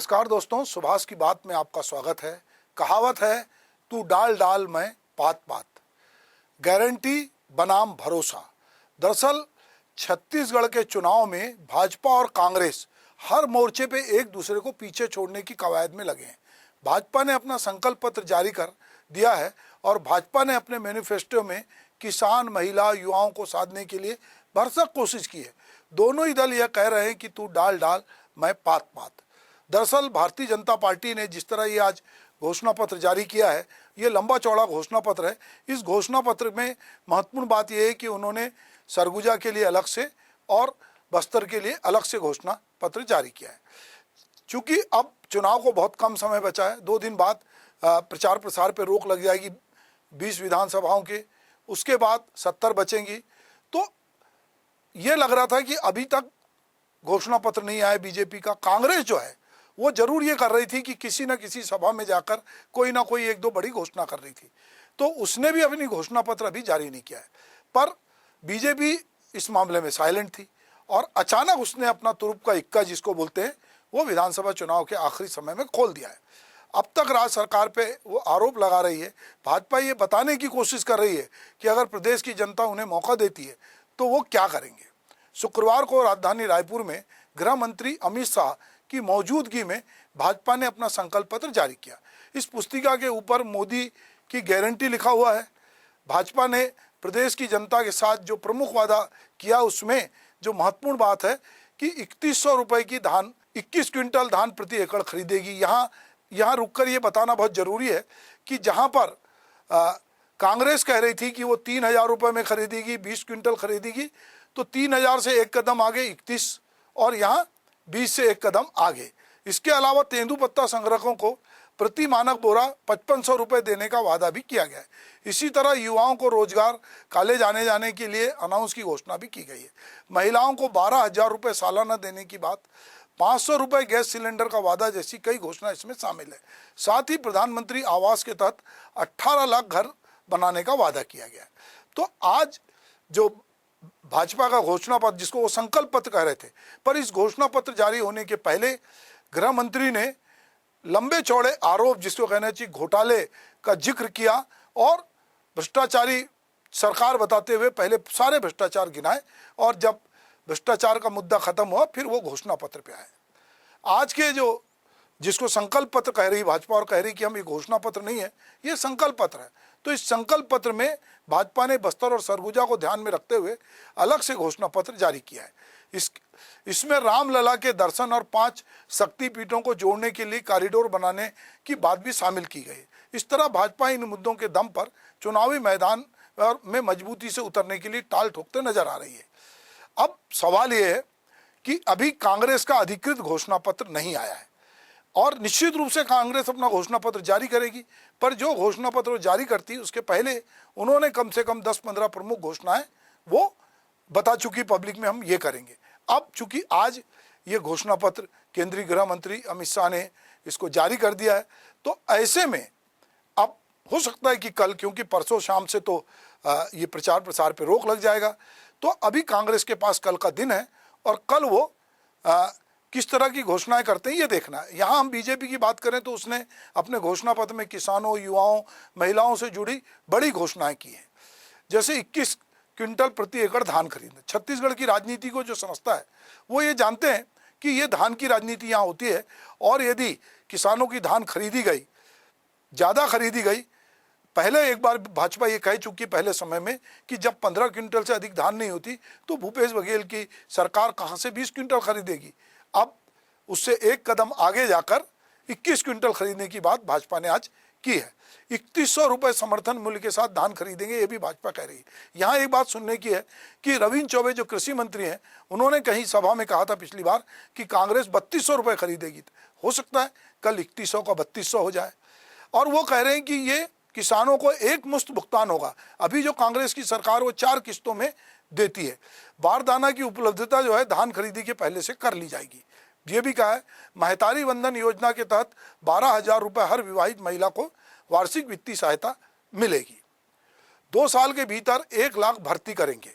नमस्कार दोस्तों, सुभाष की बात में आपका स्वागत है। कहावत है, तू डाल डाल मैं पात पात, गारंटी बनाम भरोसा। दरअसल छत्तीसगढ़ के चुनाव में भाजपा और कांग्रेस हर मोर्चे पे एक दूसरे को पीछे छोड़ने की कवायद में लगे हैं। भाजपा ने अपना संकल्प पत्र जारी कर दिया है और भाजपा ने अपने मैनिफेस्टो में किसान, महिला, युवाओं को साधने के लिए भरसक कोशिश की है। दोनों ही दल यह कह रहे हैं कि तू डाल डाल मैं पात पात। दरअसल भारतीय जनता पार्टी ने जिस तरह ये आज घोषणा पत्र जारी किया है, ये लंबा चौड़ा घोषणा पत्र है। इस घोषणा पत्र में महत्वपूर्ण बात यह है कि उन्होंने सरगुजा के लिए अलग से और बस्तर के लिए अलग से घोषणा पत्र जारी किया है। चूंकि अब चुनाव को बहुत कम समय बचा है, 2 दिन बाद प्रचार प्रसार पर रोक लग जाएगी 20 विधानसभाओं के, उसके बाद 70 बचेंगी। तो ये लग रहा था कि अभी तक घोषणा पत्र नहीं आया बीजेपी का। कांग्रेस जो है वो जरूर ये कर रही थी कि किसी न किसी सभा में जाकर कोई ना कोई 1-2 बड़ी घोषणा कर रही थी, तो उसने भी अपनी घोषणा पत्र अभी जारी नहीं किया है। पर बीजेपी इस मामले में साइलेंट थी और अचानक उसने अपना तुरुप का इक्का, जिसको बोलते हैं, वो विधानसभा चुनाव के आखिरी समय में खोल दिया है। अब तक राज्य सरकार पे वो आरोप लगा रही है, भाजपा ये बताने की कोशिश कर रही है कि अगर प्रदेश की जनता उन्हें मौका देती है तो वो क्या करेंगे। शुक्रवार को राजधानी रायपुर में गृह मंत्री अमित शाह की मौजूदगी में भाजपा ने अपना संकल्प पत्र जारी किया। इस पुस्तिका के ऊपर मोदी की गारंटी लिखा हुआ है। भाजपा ने प्रदेश की जनता के साथ जो प्रमुख वादा किया, उसमें जो महत्वपूर्ण बात है कि 3100 रुपये की धान, 21 क्विंटल धान प्रति एकड़ खरीदेगी। यहाँ रुककर ये बताना बहुत जरूरी है कि जहाँ पर कांग्रेस कह रही थी कि वो 3000 रुपये में खरीदेगी, 20 क्विंटल खरीदेगी, तो 3000 से एक कदम आगे 31 और यहाँ 20 से एक कदम आगे। इसके अलावा तेंदुपत्ता संग्रहकों को प्रति मानक बोरा 5500 रुपये देने का वादा भी किया गया है। इसी तरह युवाओं को रोजगार काले जाने के लिए अनाउंस की घोषणा भी की गई है। महिलाओं को 12,000 रुपये सालाना देने की बात, 500 रुपये गैस सिलेंडर का वादा जैसी कई घोषणा इसमें शामिल है। साथ ही प्रधानमंत्री आवास के तहत 18 लाख घर बनाने का वादा किया गया है। तो आज जो भाजपा का घोषणा पत्र, जिसको वो संकल्प पत्र कह रहे थे, पर इस घोषणा पत्र जारी होने के पहले गृह मंत्री ने लंबे चौड़े आरोप, जिसको कहना चाहिए घोटाले का जिक्र किया और भ्रष्टाचारी सरकार बताते हुए पहले सारे भ्रष्टाचार गिनाए और जब भ्रष्टाचार का मुद्दा खत्म हुआ फिर वो घोषणा पत्र पे आए। आज के जो जिसको संकल्प पत्र कह रही भाजपा और कह रही कि हम ये घोषणा पत्र नहीं है, ये संकल्प पत्र है। तो इस संकल्प पत्र में भाजपा ने बस्तर और सरगुजा को ध्यान में रखते हुए अलग से घोषणा पत्र जारी किया है। इसमें रामलला के दर्शन और 5 शक्तिपीठों को जोड़ने के लिए कॉरिडोर बनाने की बात भी शामिल की गई है। इस तरह भाजपा इन मुद्दों के दम पर चुनावी मैदान में मजबूती से उतरने के लिए टाल ठोकते नजर आ रही है। अब सवाल यह है कि अभी कांग्रेस का अधिकृत घोषणा पत्र नहीं आया है और निश्चित रूप से कांग्रेस अपना घोषणा पत्र जारी करेगी, पर जो घोषणा पत्र जारी करती है उसके पहले उन्होंने कम से कम 10-15 प्रमुख घोषणाएं वो बता चुकी पब्लिक में, हम ये करेंगे। अब चूंकि आज ये घोषणा पत्र केंद्रीय गृह मंत्री अमित शाह ने इसको जारी कर दिया है, तो ऐसे में अब हो सकता है कि कल, क्योंकि परसों शाम से तो ये प्रचार प्रसार पे रोक लग जाएगा, तो अभी कांग्रेस के पास कल का दिन है और कल वो किस तरह की घोषणाएं करते हैं ये देखना है। यहाँ हम बीजेपी की बात करें तो उसने अपने घोषणा पत्र में किसानों, युवाओं, महिलाओं से जुड़ी बड़ी घोषणाएं की हैं, जैसे 21 क्विंटल प्रति एकड़ धान खरीदना। छत्तीसगढ़ की राजनीति को जो समझता है वो ये जानते हैं कि ये धान की राजनीति यहाँ होती है और यदि किसानों की धान खरीदी गई, ज़्यादा खरीदी गई, पहले एक बार भाजपा ये कह चुकी पहले समय में कि जब 15 क्विंटल से अधिक धान नहीं होती तो भूपेश बघेल की सरकार कहाँ से 20 क्विंटल खरीदेगी। अब उससे एक कदम आगे जाकर 21 क्विंटल खरीदने की बात भाजपा ने आज की है। 3100 रुपये समर्थन मूल्य के साथ धान खरीदेंगे, ये भी भाजपा कह रही है। यहाँ एक बात सुनने की है कि रविंद्र चौबे जो कृषि मंत्री हैं, उन्होंने कहीं सभा में कहा था पिछली बार कि कांग्रेस 3200 रुपये खरीदेगी। हो सकता है कल 3100 का 3200 हो जाए। और वो कह रहे हैं कि ये किसानों को एक मुश्त भुगतान होगा। अभी जो कांग्रेस की सरकार वो 4 किस्तों में देती है। बारदाना की उपलब्धता जो है धान खरीदी के पहले से कर ली जाएगी। ये भी कहा है महतारी वंदन योजना के तहत 12,000 रुपये हर विवाहित महिला को वार्षिक वित्तीय सहायता मिलेगी। 2 साल के भीतर 1 लाख भर्ती करेंगे।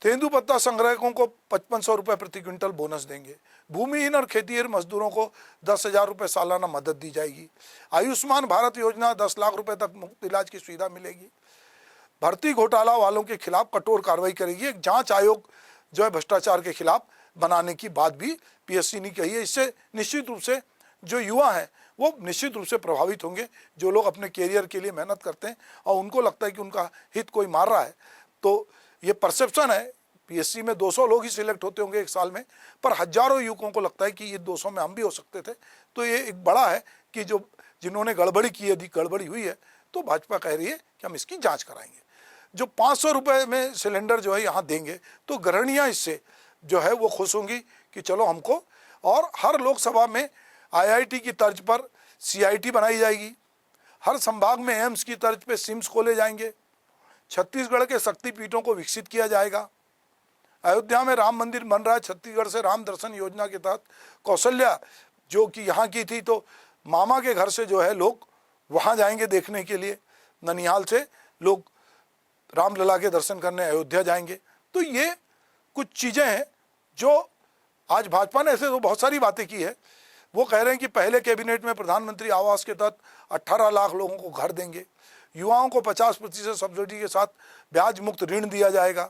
तेंदुपत्ता संग्राहकों को 5500 रुपये प्रति क्विंटल बोनस देंगे। भूमिहीन और खेतीहर मजदूरों को 10,000 रुपये सालाना मदद दी जाएगी। आयुष्मान भारत योजना 10 लाख रुपए तक मुफ्त इलाज की सुविधा मिलेगी। भर्ती घोटाला वालों के खिलाफ कठोर कार्रवाई करेगी। एक जांच आयोग जो है भ्रष्टाचार के खिलाफ बनाने की बात भी पीएससी ने कही है। इससे निश्चित रूप से जो युवा हैं वो निश्चित रूप से प्रभावित होंगे। जो लोग अपने कैरियर के लिए मेहनत करते हैं और उनको लगता है कि उनका हित कोई मार रहा है, तो ये परसेप्शन है। पीएससी में 200 लोग ही सिलेक्ट होते होंगे एक साल में, पर हजारों युवकों को लगता है कि ये 200 में हम भी हो सकते थे। तो ये एक बड़ा है कि जो जिन्होंने गड़बड़ी की, यदि गड़बड़ी हुई है तो भाजपा कह रही है कि हम इसकी जांच कराएंगे। जो 500 रुपये में सिलेंडर जो है यहाँ देंगे तो गृहिणियाँ इससे जो है वो खुश होंगी कि चलो हमको, और हर लोकसभा में आईआईटी की तर्ज पर सीआईटी बनाई जाएगी। हर संभाग में एम्स की तर्ज पे सिम्स खोले जाएंगे। छत्तीसगढ़ के शक्तिपीठों को विकसित किया जाएगा। अयोध्या में राम मंदिर बन रहा है। छत्तीसगढ़ से राम दर्शन योजना के तहत कौशल्या जो कि यहाँ की थी, तो मामा के घर से जो है लोग वहाँ जाएंगे देखने के लिए। ननिहाल से लोग रामलला के दर्शन करने अयोध्या जाएंगे। तो ये कुछ चीज़ें हैं जो आज भाजपा ने ऐसे तो बहुत सारी बातें की है। वो कह रहे हैं कि पहले कैबिनेट में प्रधानमंत्री आवास के तहत 18 लाख लोगों को घर देंगे। युवाओं को 50% सब्सिडी के साथ ब्याज मुक्त ऋण दिया जाएगा।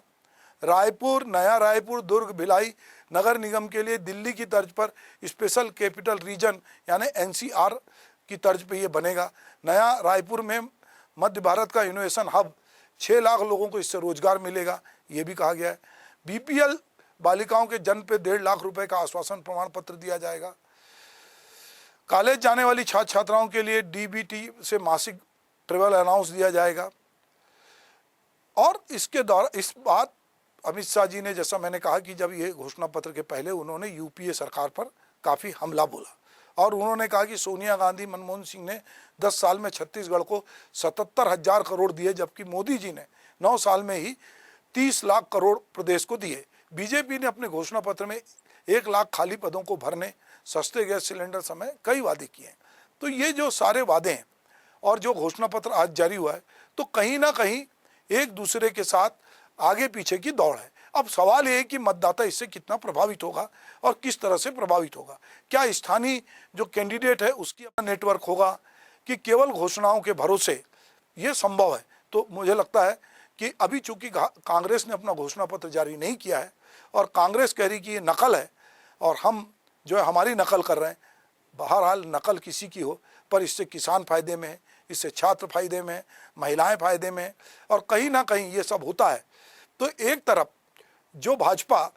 रायपुर, नया रायपुर, दुर्ग, भिलाई नगर निगम के लिए दिल्ली की तर्ज पर स्पेशल कैपिटल रीजन यानी एनसीआर की तर्ज पे ये बनेगा। नया रायपुर में मध्य भारत का इनोवेशन हब, 6 लाख लोगों को इससे रोजगार मिलेगा, ये भी कहा गया है। बीपीएल बालिकाओं के जन्म पे 1.5 लाख रुपए का आश्वासन प्रमाण पत्र दिया जाएगा। कॉलेज जाने वाली छात्र छात्राओं के लिए डीबीटी से मासिक ट्रेवल अलाउंस दिया जाएगा। और इसके दौरान इस बात अमित शाह जी ने, जैसा मैंने कहा कि जब ये घोषणा पत्र के पहले उन्होंने यूपीए सरकार पर काफ़ी हमला बोला और उन्होंने कहा कि सोनिया गांधी, मनमोहन सिंह ने 10 साल में छत्तीसगढ़ को 77,000 करोड़ दिए, जबकि मोदी जी ने 9 साल में ही 30 लाख करोड़ प्रदेश को दिए। बीजेपी ने अपने घोषणा पत्र में 1 लाख खाली पदों को भरने, सस्ते गैस सिलेंडर समेत कई वादे किए हैं। तो ये जो सारे वादे हैं और जो घोषणा पत्र आज जारी हुआ है, तो कहीं ना कहीं एक दूसरे के साथ आगे पीछे की दौड़ है। अब सवाल ये है कि मतदाता इससे कितना प्रभावित होगा और किस तरह से प्रभावित होगा। क्या स्थानीय जो कैंडिडेट है उसकी अपना नेटवर्क होगा कि केवल घोषणाओं के भरोसे ये संभव है? तो मुझे लगता है कि अभी चूंकि कांग्रेस ने अपना घोषणा पत्र जारी नहीं किया है और कांग्रेस कह रही कि ये नकल है और हम जो है हमारी नकल कर रहे हैं। बहरहाल नकल किसी की हो, पर इससे किसान फायदे में है, इससे छात्र फायदे में है, महिलाएं फायदे में है, और कहीं ना कहीं ये सब होता है। तो एक तरफ जो भाजपा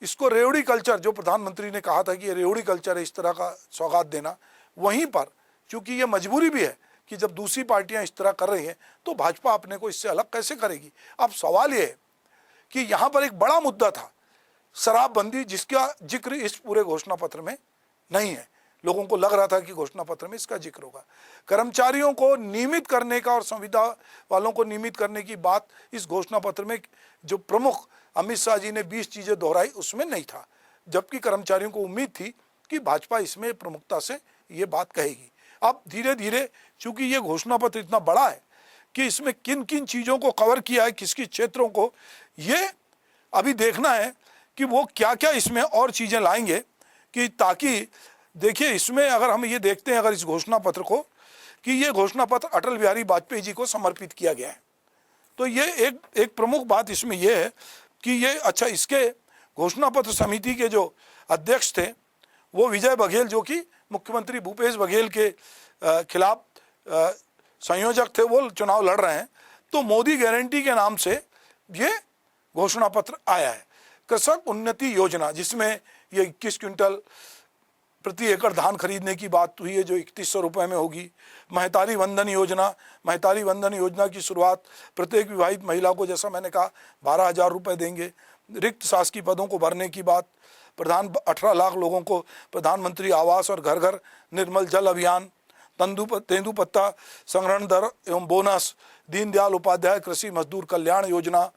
इसको रेवड़ी कल्चर, जो प्रधानमंत्री ने कहा था कि ये रेवड़ी कल्चर है इस तरह का सौगात देना, वहीं पर चूंकि ये मजबूरी भी है कि जब दूसरी पार्टियां इस तरह कर रही हैं तो भाजपा अपने को इससे अलग कैसे करेगी। अब सवाल ये है कि यहाँ पर एक बड़ा मुद्दा था शराबबंदी, जिसका जिक्र इस पूरे घोषणा पत्र में नहीं है। लोगों को लग रहा था कि घोषणा पत्र में इसका जिक्र होगा। कर्मचारियों को नियमित करने का और संविदा वालों को नियमित करने की बात इस घोषणा पत्र में जो प्रमुख अमित शाह जी ने 20 चीज़ें दोहराई उसमें नहीं था, जबकि कर्मचारियों को उम्मीद थी कि भाजपा इसमें प्रमुखता से ये बात कहेगी। अब धीरे धीरे चूंकि ये घोषणा पत्र इतना बड़ा है कि इसमें किन किन चीज़ों को कवर किया है, किस किस क्षेत्रों को, ये अभी देखना है कि वो क्या क्या इसमें और चीज़ें लाएंगे कि ताकि देखिए इसमें अगर हम ये देखते हैं अगर इस घोषणा पत्र को कि ये घोषणा पत्र अटल बिहारी वाजपेयी जी को समर्पित किया गया है, तो ये एक प्रमुख बात इसमें यह है कि ये अच्छा इसके घोषणा पत्र समिति के जो अध्यक्ष थे वो विजय बघेल, जो कि मुख्यमंत्री भूपेश बघेल के खिलाफ संयोजक थे, वो चुनाव लड़ रहे हैं। तो मोदी गारंटी के नाम से ये घोषणा पत्र आया है। कृषक उन्नति योजना, जिसमें ये 21 क्विंटल प्रति एकड़ धान खरीदने की बात हुई है जो 3100 रुपये में होगी। महतारी वंदन योजना की शुरुआत प्रत्येक विवाहित महिला को, जैसा मैंने कहा, 12,000 रुपये देंगे। रिक्त शासकीय पदों को भरने की बात, 18 लाख लोगों को प्रधानमंत्री आवास और घर घर निर्मल जल अभियान, तेंदुपत्ता संग्रहण दर एवं बोनस, दीनदयाल उपाध्याय कृषि मजदूर कल्याण योजना,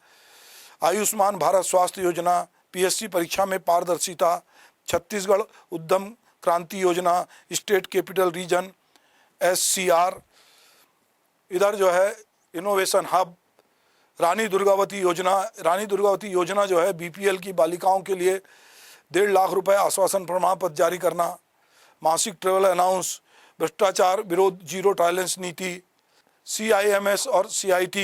आयुष्मान भारत स्वास्थ्य योजना, पीएससी परीक्षा में पारदर्शिता, छत्तीसगढ़ उद्यम क्रांति योजना, स्टेट कैपिटल रीजन SCR, इधर जो है इनोवेशन हब, रानी दुर्गावती योजना जो है बीपीएल की बालिकाओं के लिए 1.5 लाख रुपए आश्वासन प्रमाण पत्र जारी करना, मासिक ट्रेवल अनाउंस, भ्रष्टाचार विरोध जीरो टॉलरेंस नीति, CIMS और CIT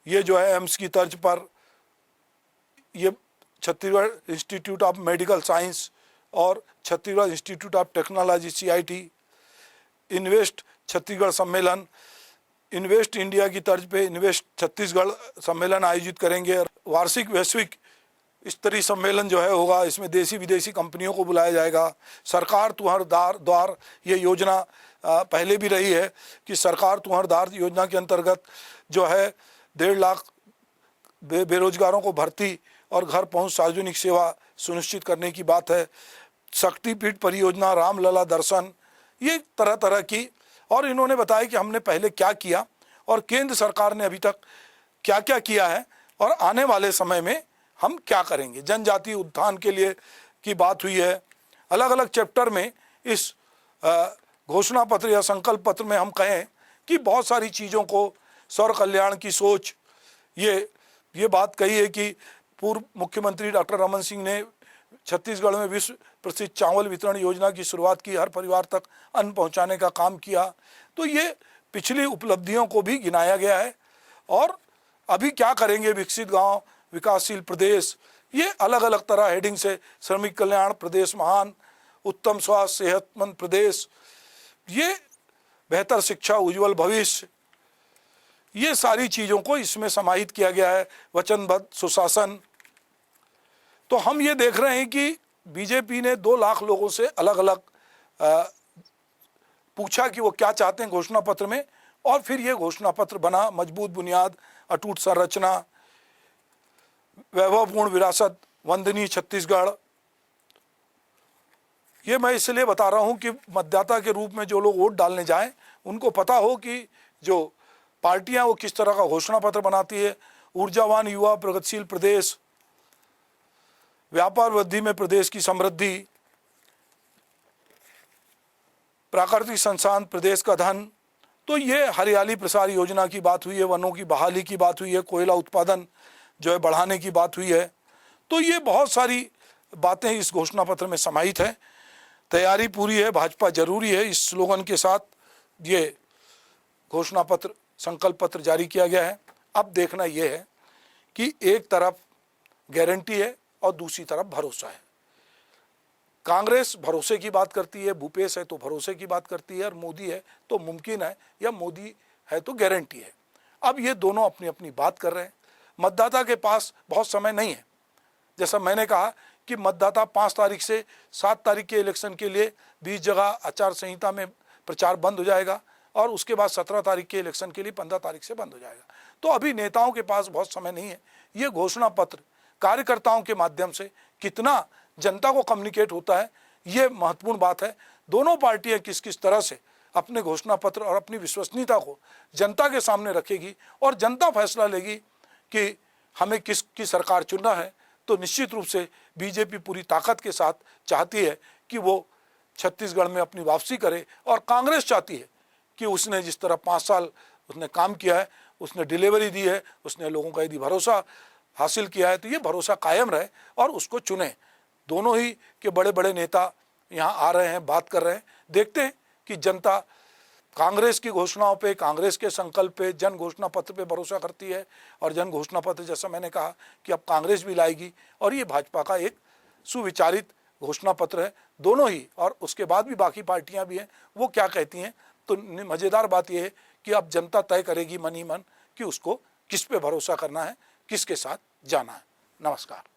ये जो है एम्स की तर्ज पर ये Chhattisgarh institute of medical science और Chhattisgarh institute of technology CIT, invest Chhattisgarh सम्मेलन, इन्वेस्ट इंडिया की तर्ज पे इन्वेस्ट छत्तीसगढ़ सम्मेलन आयोजित करेंगे। वार्षिक वैश्विक स्तरीय सम्मेलन जो है होगा, इसमें देसी विदेशी कंपनियों को बुलाया जाएगा। सरकार तुम्हार द्वार ये योजना पहले भी रही है कि सरकार तुम्हार द्वार योजना के अंतर्गत जो है 1.5 लाख बेरोजगारों को भर्ती और घर पहुंच सार्वजनिक सेवा सुनिश्चित करने की बात है। शक्तिपीठ परियोजना, रामलला दर्शन, ये तरह तरह की, और इन्होंने बताया कि हमने पहले क्या किया और केंद्र सरकार ने अभी तक क्या क्या किया है और आने वाले समय में हम क्या करेंगे। जनजातीय उत्थान के लिए की बात हुई है। अलग अलग चैप्टर में इस घोषणा पत्र या संकल्प पत्र में हम कहें कि बहुत सारी चीज़ों को सर्व कल्याण की सोच, ये बात कही है कि पूर्व मुख्यमंत्री डॉक्टर रमन सिंह ने छत्तीसगढ़ में विश्व प्रसिद्ध चावल वितरण योजना की शुरुआत की, हर परिवार तक अन्न पहुंचाने का काम किया। तो ये पिछली उपलब्धियों को भी गिनाया गया है। और अभी क्या करेंगे, विकसित गांव, विकासशील प्रदेश, ये अलग अलग तरह हेडिंग से, श्रमिक कल्याण प्रदेश महान, उत्तम स्वास्थ्य सेहतमंद प्रदेश, ये बेहतर शिक्षा उज्जवल भविष्य, ये सारी चीज़ों को इसमें समाहित किया गया है। वचनबद्ध सुशासन। तो हम ये देख रहे हैं कि बीजेपी ने 2 लाख लोगों से अलग अलग पूछा कि वो क्या चाहते हैं घोषणा पत्र में, और फिर ये घोषणा पत्र बना। मजबूत बुनियाद, अटूट संरचना, वैभवपूर्ण विरासत, वंदनीय छत्तीसगढ़। ये मैं इसलिए बता रहा हूँ कि मतदाता के रूप में जो लोग वोट डालने जाएं उनको पता हो कि जो पार्टियां वो किस तरह का घोषणा पत्र बनाती है। ऊर्जावान युवा, प्रगतिशील प्रदेश, व्यापार वृद्धि में प्रदेश की समृद्धि, प्राकृतिक संसाधन प्रदेश का धन। तो ये हरियाली प्रसार योजना की बात हुई है, वनों की बहाली की बात हुई है, कोयला उत्पादन जो है बढ़ाने की बात हुई है। तो ये बहुत सारी बातें इस घोषणा पत्र में समाहित है। तैयारी पूरी है, भाजपा जरूरी है, इस स्लोगन के साथ ये घोषणा पत्र संकल्प पत्र जारी किया गया है। अब देखना यह है कि एक तरफ गारंटी है और दूसरी तरफ भरोसा है। कांग्रेस भरोसे की बात करती है, भूपेश है तो भरोसे की बात करती है, और मोदी है तो मुमकिन है, या मोदी है तो गारंटी है। अब ये दोनों अपनी अपनी बात कर रहे हैं। मतदाता के पास बहुत समय नहीं है। जैसा मैंने कहा कि मतदाता 5 तारीख से 7 तारीख के इलेक्शन के लिए 20 जगह आचार संहिता में प्रचार बंद हो जाएगा, और उसके बाद 17 तारीख के इलेक्शन के लिए 15 तारीख से बंद हो जाएगा। तो अभी नेताओं के पास बहुत समय नहीं है। ये घोषणा पत्र कार्यकर्ताओं के माध्यम से कितना जनता को कम्युनिकेट होता है, ये महत्वपूर्ण बात है। दोनों पार्टियां किस किस तरह से अपने घोषणा पत्र और अपनी विश्वसनीयता को जनता के सामने रखेगी, और जनता फैसला लेगी कि हमें किसकी सरकार चुनना है। तो निश्चित रूप से बीजेपी पूरी ताकत के साथ चाहती है कि वो छत्तीसगढ़ में अपनी वापसी करे, और कांग्रेस चाहती है कि उसने जिस तरह 5 साल उसने काम किया है, उसने डिलीवरी दी है, उसने लोगों का यदि भरोसा हासिल किया है तो ये भरोसा कायम रहे और उसको चुने। दोनों ही के बड़े बड़े नेता यहाँ आ रहे हैं, बात कर रहे हैं। देखते हैं कि जनता कांग्रेस की घोषणाओं पे, कांग्रेस के संकल्प पे, जन घोषणा पत्र पे भरोसा करती है। और जन घोषणा पत्र जैसा मैंने कहा कि अब कांग्रेस भी लाएगी, और ये भाजपा का एक सुविचारित घोषणा पत्र है दोनों ही। और उसके बाद भी बाकी पार्टियां भी हैं, वो क्या कहती हैं। तो मज़ेदार बात यह है कि अब जनता तय करेगी मन ही मन कि उसको किस पे भरोसा करना है, किसके साथ जाना है। नमस्कार।